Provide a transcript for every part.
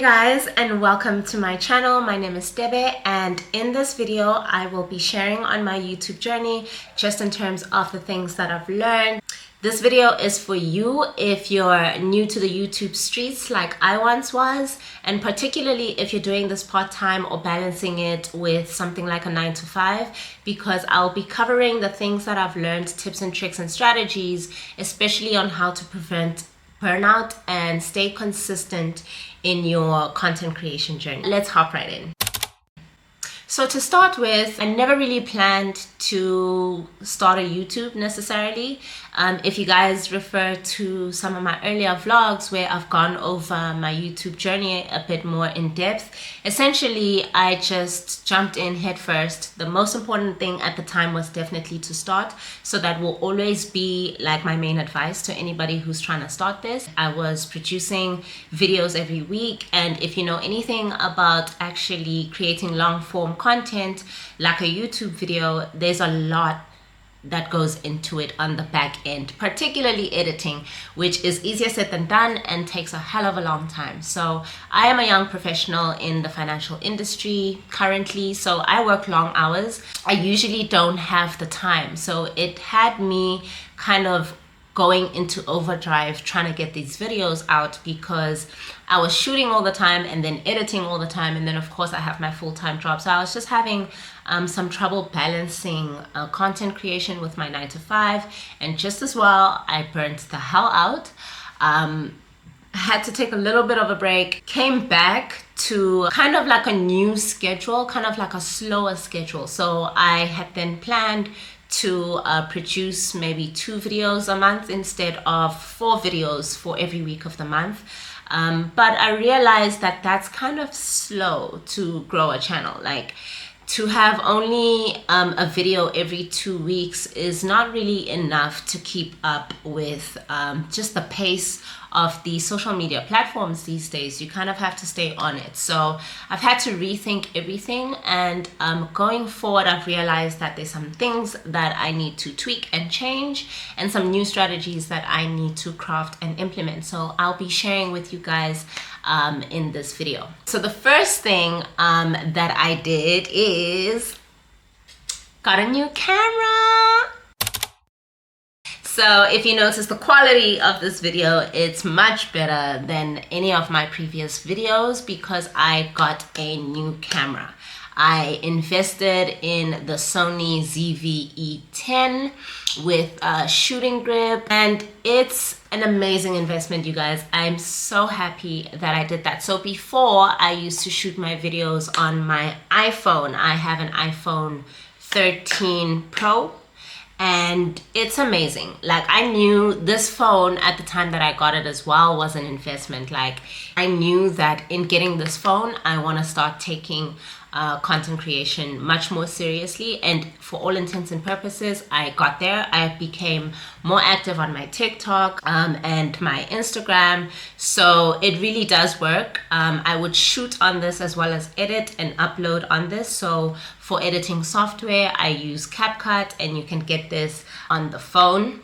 Hey guys, and welcome to my channel. My name is Debe, and in this video I will be sharing on my YouTube journey just in terms of the things that I've learned. This video is for you if you're new to the YouTube streets like I once was, and particularly if you're doing this part-time or balancing it with something like a 9-to-5, because I'll be covering the things that I've learned, tips and tricks and strategies, especially on how to prevent burnout and stay consistent in your content creation journey. Let's hop right in. So to start with, I never really planned to start a YouTube necessarily. If you guys refer to some of my earlier vlogs where I've gone over my YouTube journey a bit more in depth, essentially I just jumped in head first. The most important thing at the time was definitely to start. So that will always be like my main advice to anybody who's trying to start this. I was producing videos every week, and if you know anything about actually creating long form content like a YouTube video, there's a lot that goes into it on the back end, particularly editing, which is easier said than done and takes a hell of a long time. So I am a young professional in the financial industry currently, so I work long hours. I usually don't have the time, so it had me kind of going into overdrive trying to get these videos out because I was shooting all the time and then editing all the time, and then of course I have my full-time job, so I was just having some trouble balancing content creation with my 9-to-5, and just as well I burnt the hell out. Had to take a little bit of a break, came back to kind of like a new schedule, kind of like a slower schedule. So I had then planned to produce maybe 2 videos a month instead of 4 videos for every week of the month. But I realized that that's kind of slow to grow a channel. Like, to have only a video every 2 weeks is not really enough to keep up with just the pace of the social media platforms these days. You kind of have to stay on it. So I've had to rethink everything, and going forward I've realized that there's some things that I need to tweak and change, and some new strategies that I need to craft and implement. So I'll be sharing with you guys in this video. So the first thing that I did is got a new camera. So if you notice the quality of this video, it's much better than any of my previous videos because I got a new camera. I invested in the Sony ZV-E10 with a shooting grip, and it's an amazing investment, you guys. I'm so happy that I did that. So before, I used to shoot my videos on my iPhone. I have an iPhone 13 Pro, and it's amazing. Like, I knew this phone at the time that I got it as well was an investment. Like, I knew that in getting this phone, I want to start taking content creation much more seriously, and for all intents and purposes I got there. I became more active on my TikTok and my Instagram, so it really does work. I would shoot on this as well as edit and upload on this. So for editing software I use CapCut, and you can get this on the phone,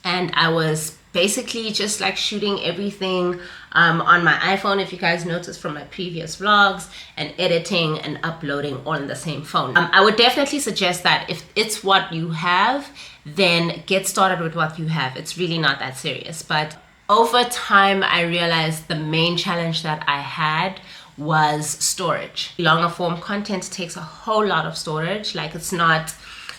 and I was basically just like shooting everything on my iPhone, if you guys noticed from my previous vlogs, and editing and uploading all on the same phone. I would definitely suggest that if it's what you have, then get started with what you have. It's really not that serious. But over time I realized the main challenge that I had was storage. Longer form content takes a whole lot of storage. Like, it's not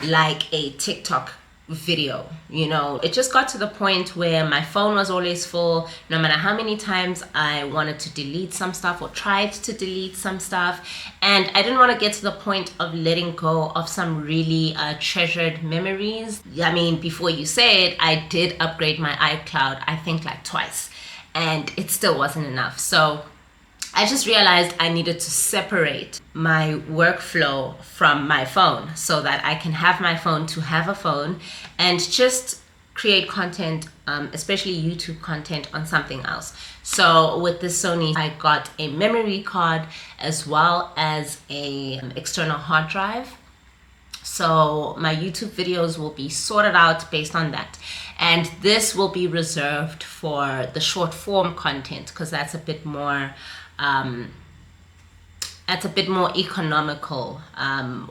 like a TikTok video, you know. It just got to the point where my phone was always full, no matter how many times I wanted to delete some stuff or tried to delete some stuff, and I didn't want to get to the point of letting go of some really treasured memories. I mean, before you say it, I did upgrade my iCloud, I think like twice, and it still wasn't enough. So I just realized I needed to separate my workflow from my phone so that I can have my phone to have a phone and just create content, especially YouTube content, on something else. So with this Sony, I got a memory card as well as a external hard drive. So my YouTube videos will be sorted out based on that. And this will be reserved for the short form content because that's a bit more that's a bit more economical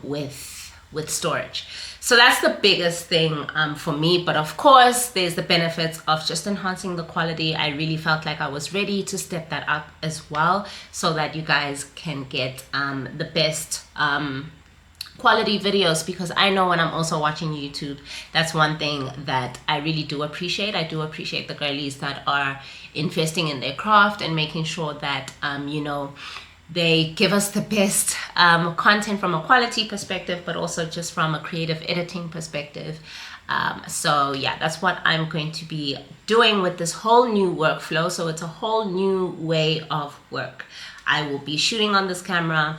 with storage. So that's the biggest thing for me. But of course, there's the benefits of just enhancing the quality. I really felt like I was ready to step that up as well, so that you guys can get the best quality videos, because I know when I'm also watching YouTube, that's one thing that I really do appreciate. I do appreciate the girlies that are investing in their craft and making sure that they give us the best content from a quality perspective, but also just from a creative editing perspective. So yeah, that's what I'm going to be doing with this whole new workflow. So it's a whole new way of work. I will be shooting on this camera,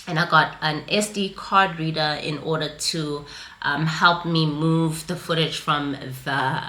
and I got an SD card reader in order to help me move the footage from the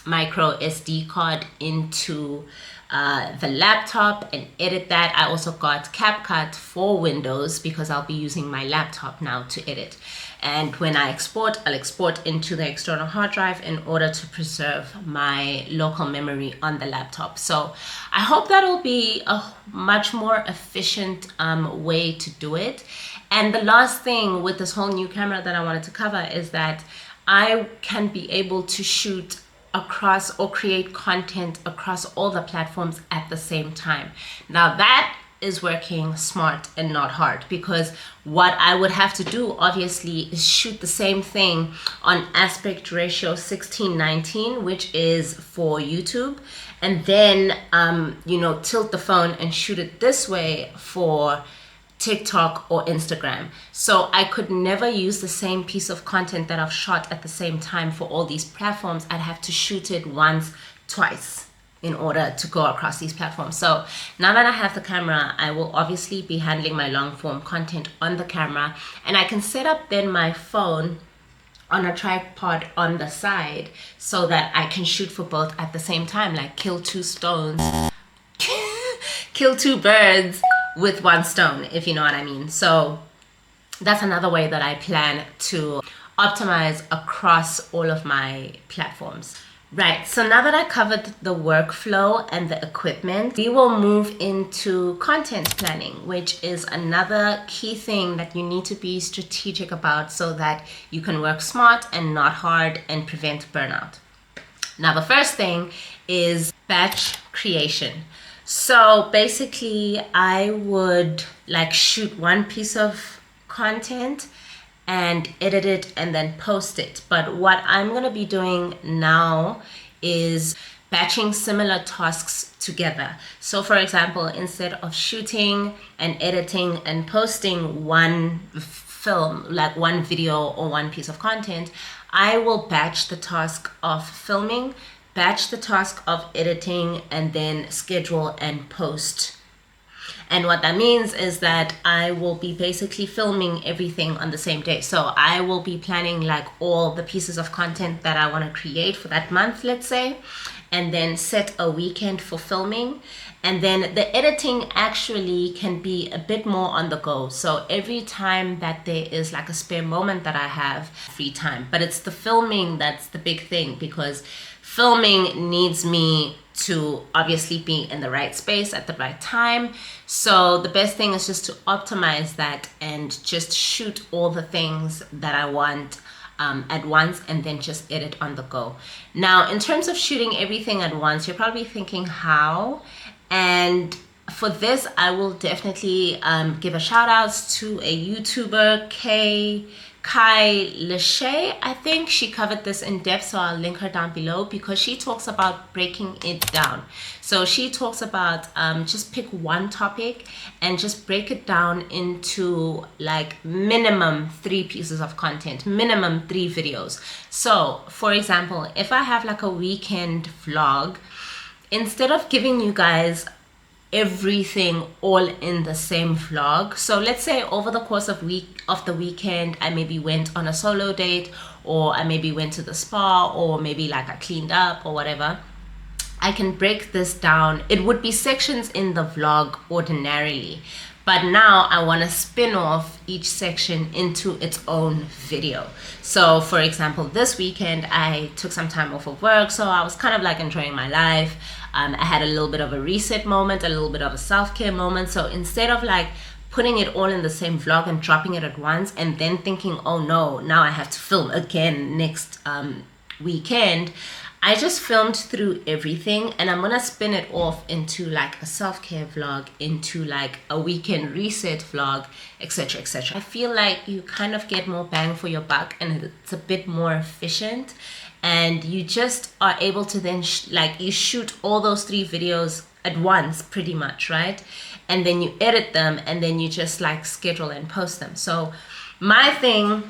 micro SD card into the laptop and edit that. I also got CapCut for Windows because I'll be using my laptop now to edit. And when I export, I'll export into the external hard drive in order to preserve my local memory on the laptop. So I hope that'll be a much more efficient way to do it. And the last thing with this whole new camera that I wanted to cover is that I can be able to shoot across or create content across all the platforms at the same time. Now that is working smart and not hard, because what I would have to do obviously is shoot the same thing on aspect ratio 16:19, which is for YouTube, and then tilt the phone and shoot it this way for TikTok or Instagram. So I could never use the same piece of content that I've shot at the same time for all these platforms. I'd have to shoot it once, twice in order to go across these platforms. So now that I have the camera, I will obviously be handling my long form content on the camera, and I can set up then my phone on a tripod on the side so that I can shoot for both at the same time, like kill two birds with one stone, if you know what I mean. So that's another way that I plan to optimize across all of my platforms. Right, so now that I covered the workflow and the equipment, we will move into content planning, which is another key thing that you need to be strategic about so that you can work smart and not hard and prevent burnout. Now, the first thing is batch creation. So basically, I would shoot one piece of content and edit it and then post it. But what I'm going to be doing now is batching similar tasks together. So for example, instead of shooting and editing and posting one film, like one video or one piece of content, I will batch the task of filming, batch the task of editing, and then schedule and post. And what that means is that I will be basically filming everything on the same day. So I will be planning all the pieces of content that I want to create for that month, let's say, and then set a weekend for filming. And then the editing actually can be a bit more on the go. So every time that there is a spare moment that I have free time, but it's the filming that's the big thing, because filming needs me to obviously be in the right space at the right time. So the best thing is just to optimize that and just shoot all the things that I want at once, and then just edit on the go. Now, in terms of shooting everything at once, you're probably thinking how? And for this, I will definitely give a shout out to a YouTuber, Kai Lachey. I think she covered this in depth, so I'll link her down below, because she talks about breaking it down. So she talks about just pick one topic and just break it down into minimum 3 pieces of content, minimum 3 videos. So for example, if I have a weekend vlog, instead of giving you guys everything all in the same vlog, so let's say over the course of the weekend, I maybe went on a solo date, or I maybe went to the spa, or maybe I cleaned up or whatever, I can break this down. It would be sections in the vlog ordinarily, But now I want to spin off each section into its own video. So for example, this weekend I took some time off of work, so I was kind of like enjoying my life. I had a little bit of a reset moment, a little bit of a self-care moment. So instead of like putting it all in the same vlog and dropping it at once and then thinking, oh no, now I have to film again next weekend, I just filmed through everything, and I'm gonna spin it off into like a self-care vlog, into like a weekend reset vlog, etc, etc. I feel like you kind of get more bang for your buck, and it's a bit more efficient, and you just are able to then you shoot all those 3 videos at once pretty much, right? And then you edit them, and then you just like schedule and post them. So my thing,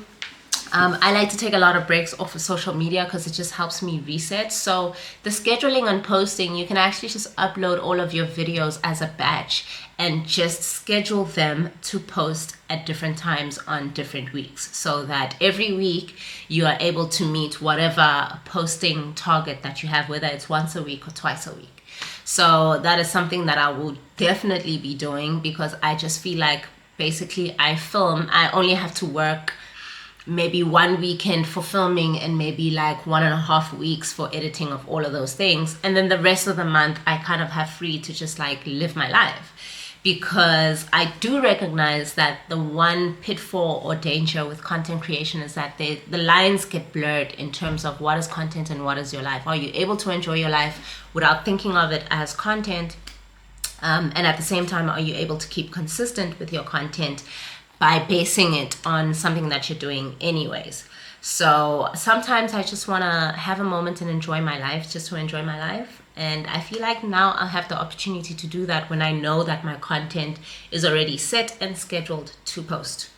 I like to take a lot of breaks off of social media because it just helps me reset. So the scheduling and posting, you can actually just upload all of your videos as a batch and just schedule them to post at different times on different weeks, so that every week you are able to meet whatever posting target that you have, whether it's once a week or twice a week. So that is something that I will definitely be doing, because I just feel like basically I only have to work maybe 1 weekend for filming and maybe like 1.5 weeks for editing of all of those things, and then the rest of the month I kind of have free to just like live my life. Because I do recognize that the one pitfall or danger with content creation is that the lines get blurred in terms of what is content and what is your life. Are you able to enjoy your life without thinking of it as content? And at the same time, are you able to keep consistent with your content by basing it on something that you're doing anyways? So sometimes I just want to have a moment and enjoy my life, just to enjoy my life. And I feel like now I'll have the opportunity to do that when I know that my content is already set and scheduled to post.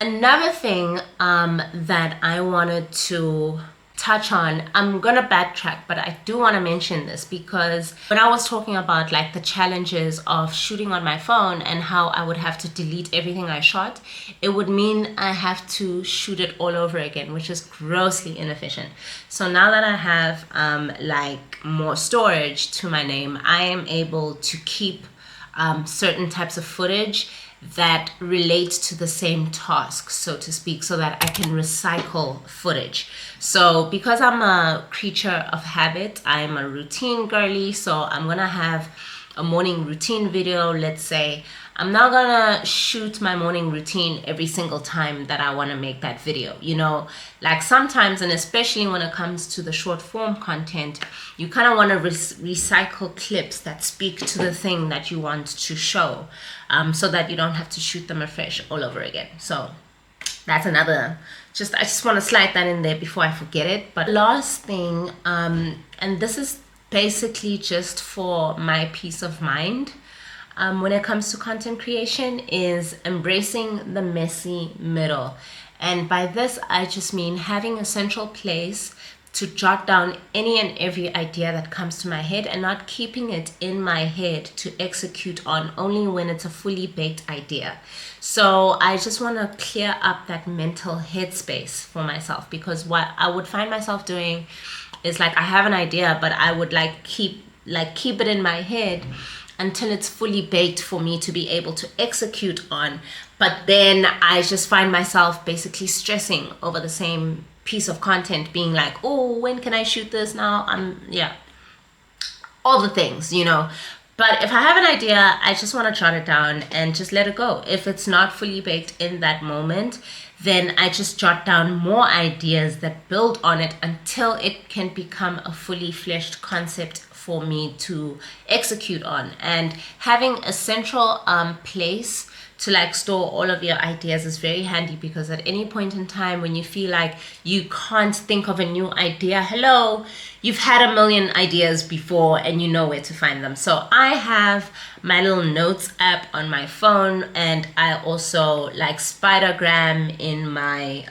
Another thing that I wanted to touch on, I'm gonna backtrack, but I do want to mention this, because when I was talking about like the challenges of shooting on my phone and how I would have to delete everything I shot, it would mean I have to shoot it all over again, which is grossly inefficient. So now that I have like more storage to my name, I am able to keep certain types of footage that relate to the same task, so to speak, so that I can recycle footage. So because I'm a creature of habit, I'm a routine girly, so I'm gonna have a morning routine video. Let's say I'm not gonna shoot my morning routine every single time that I want to make that video, you know, like sometimes, and especially when it comes to the short form content, you kind of want to recycle clips that speak to the thing that you want to show, so that you don't have to shoot them afresh all over again. So that's another, I just want to slide that in there before I forget it. But last thing, and this is basically just for my peace of mind, when it comes to content creation, is embracing the messy middle. And by this, I just mean having a central place to jot down any and every idea that comes to my head, and not keeping it in my head to execute on only when it's a fully baked idea. So I just want to clear up that mental headspace for myself, because what I would find myself doing is like I have an idea, but I would keep it in my head until it's fully baked for me to be able to execute on. But then I just find myself basically stressing over the same piece of content, being like, oh, when can I shoot this now? All the things, you know. But if I have an idea, I just want to jot it down and just let it go. If it's not fully baked in that moment, then I just jot down more ideas that build on it until it can become a fully fleshed concept for me to execute on. And having a central place to store all of your ideas is very handy, because at any point in time when you feel like you can't think of a new idea, hello, you've had a million ideas before and you know where to find them. So I have my little notes app on my phone, and I also spidergram in my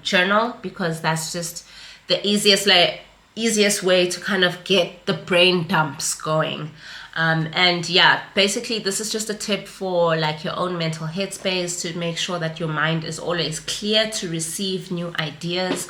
journal, because that's just the easiest way to kind of get the brain dumps going. And yeah, basically this is just a tip for your own mental headspace, to make sure that your mind is always clear to receive new ideas.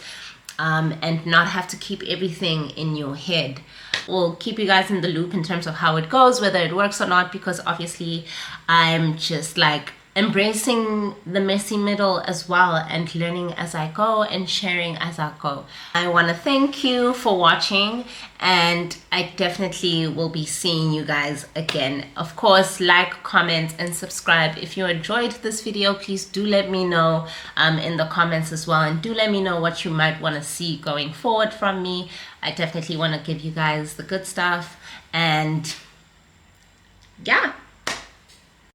and not have to keep everything in your head. We'll keep you guys in the loop in terms of how it goes, whether it works or not, because obviously I'm just like embracing the messy middle as well, and learning as I go and sharing as I go. I want to thank you for watching, and I definitely will be seeing you guys again. Of course, like, comment, and subscribe. If you enjoyed this video, please do let me know in the comments as well, and do let me know what you might want to see going forward from me. I definitely want to give you guys the good stuff, and yeah.